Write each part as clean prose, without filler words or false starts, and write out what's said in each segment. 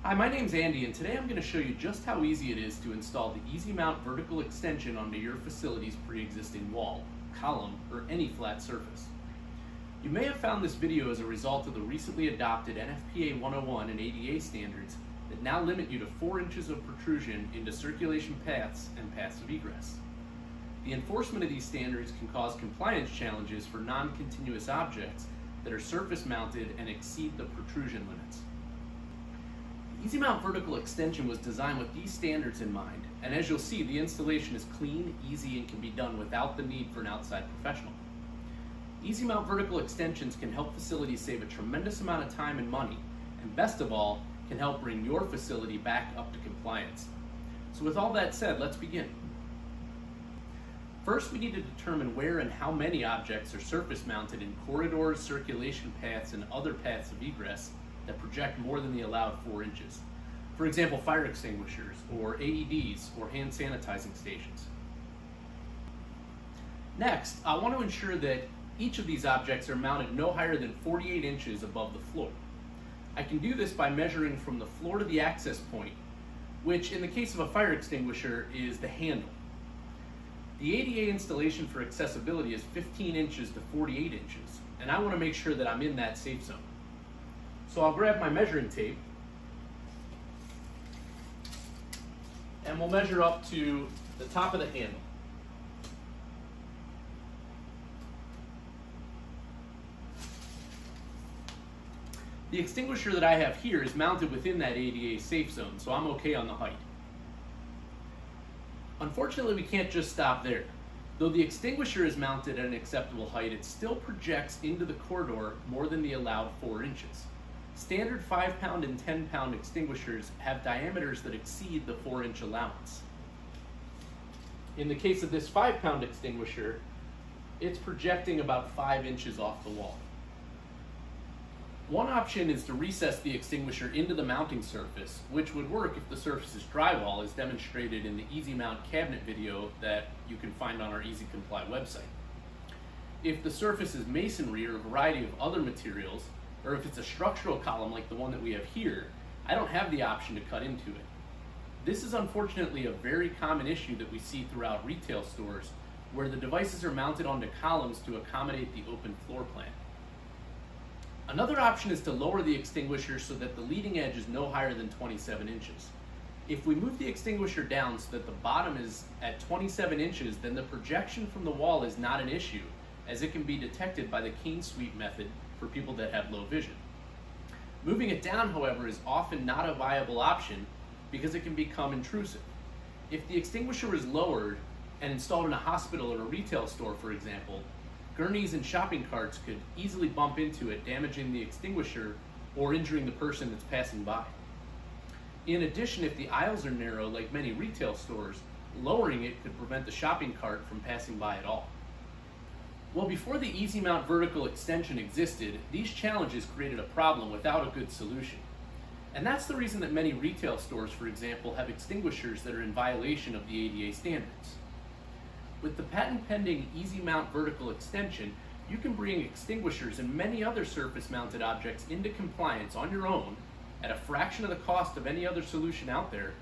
Hi, my name's Andy, and today I'm going to show you just how easy it is to install the Easy Mount vertical extension onto your facility's pre-existing wall, column, or any flat surface. You may have found this video as a result of the recently adopted NFPA-101 and ADA standards that now limit you to 4 inches of protrusion into circulation paths and paths of egress. The enforcement of these standards can cause compliance challenges for non-continuous objects that are surface mounted and exceed the protrusion limits. The Easy Mount vertical extension was designed with these standards in mind, and as you'll see, the installation is clean, easy, and can be done without the need for an outside professional. Easy Mount vertical extensions can help facilities save a tremendous amount of time and money, and best of all, can help bring your facility back up to compliance. So with all that said, let's begin. First, we need to determine where and how many objects are surface mounted in corridors, circulation paths, and other paths of egress that project more than the allowed 4 inches. For example, fire extinguishers, or AEDs, or hand sanitizing stations. Next, I want to ensure that each of these objects are mounted no higher than 48 inches above the floor. I can do this by measuring from the floor to the access point, which in the case of a fire extinguisher is the handle. The ADA installation for accessibility is 15 inches to 48 inches, and I want to make sure that I'm in that safe zone. So I'll grab my measuring tape, and we'll measure up to the top of the handle. The extinguisher that I have here is mounted within that ADA safe zone, so I'm okay on the height. Unfortunately, we can't just stop there. Though the extinguisher is mounted at an acceptable height, it still projects into the corridor more than the allowed 4 inches. Standard 5-pound and 10-pound extinguishers have diameters that exceed the 4-inch allowance. In the case of this 5-pound extinguisher, it's projecting about 5 inches off the wall. One option is to recess the extinguisher into the mounting surface, which would work if the surface is drywall, as demonstrated in the Easy Mount cabinet video that you can find on our Easy Comply website. If the surface is masonry or a variety of other materials, or if it's a structural column like the one that we have here, I don't have the option to cut into it. This is unfortunately a very common issue that we see throughout retail stores, where the devices are mounted onto columns to accommodate the open floor plan. Another option is to lower the extinguisher so that the leading edge is no higher than 27 inches. If we move the extinguisher down so that the bottom is at 27 inches, then the projection from the wall is not an issue, as it can be detected by the cane sweep method for people that have low vision. Moving it down, however, is often not a viable option because it can become intrusive. If the extinguisher is lowered and installed in a hospital or a retail store, for example, gurneys and shopping carts could easily bump into it, damaging the extinguisher or injuring the person that's passing by. In addition, if the aisles are narrow, like many retail stores, lowering it could prevent the shopping cart from passing by at all. Well, before the Easy Mount vertical extension existed, these challenges created a problem without a good solution. And that's the reason that many retail stores, for example, have extinguishers that are in violation of the ADA standards. With the patent-pending Easy Mount vertical extension, you can bring extinguishers and many other surface-mounted objects into compliance on your own at a fraction of the cost of any other solution out there,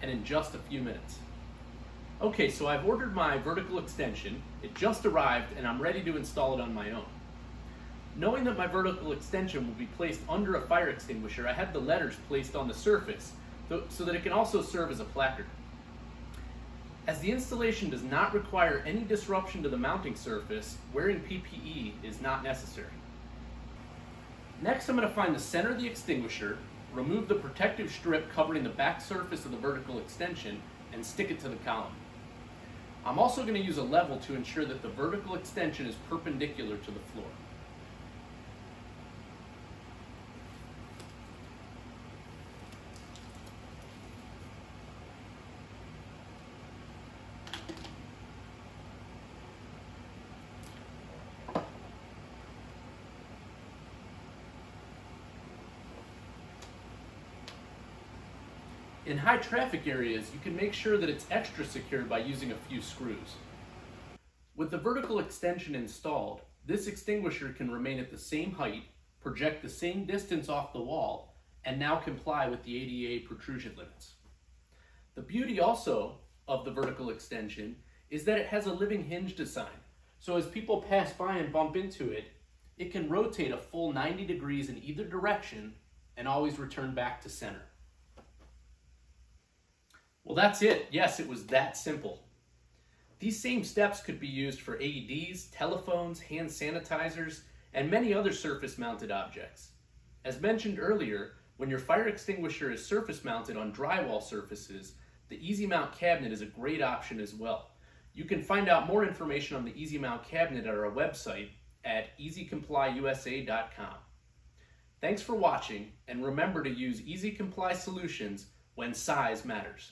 and in just a few minutes. Okay, so I've ordered my vertical extension, it just arrived, and I'm ready to install it on my own. Knowing that my vertical extension will be placed under a fire extinguisher, I had the letters placed on the surface so that it can also serve as a placard. As the installation does not require any disruption to the mounting surface, wearing PPE is not necessary. Next, I'm going to find the center of the extinguisher, remove the protective strip covering the back surface of the vertical extension, and stick it to the column. I'm also going to use a level to ensure that the vertical extension is perpendicular to the floor. In high traffic areas, you can make sure that it's extra secure by using a few screws. With the vertical extension installed, this extinguisher can remain at the same height, project the same distance off the wall, and now comply with the ADA protrusion limits. The beauty also of the vertical extension is that it has a living hinge design. So as people pass by and bump into it, it can rotate a full 90 degrees in either direction and always return back to center. Well, that's it. Yes, it was that simple. These same steps could be used for AEDs, telephones, hand sanitizers, and many other surface-mounted objects. As mentioned earlier, when your fire extinguisher is surface-mounted on drywall surfaces, the Easy Mount cabinet is a great option as well. You can find out more information on the Easy Mount cabinet at our website at easycomplyusa.com. Thanks for watching, and remember to use Easy Comply solutions when size matters.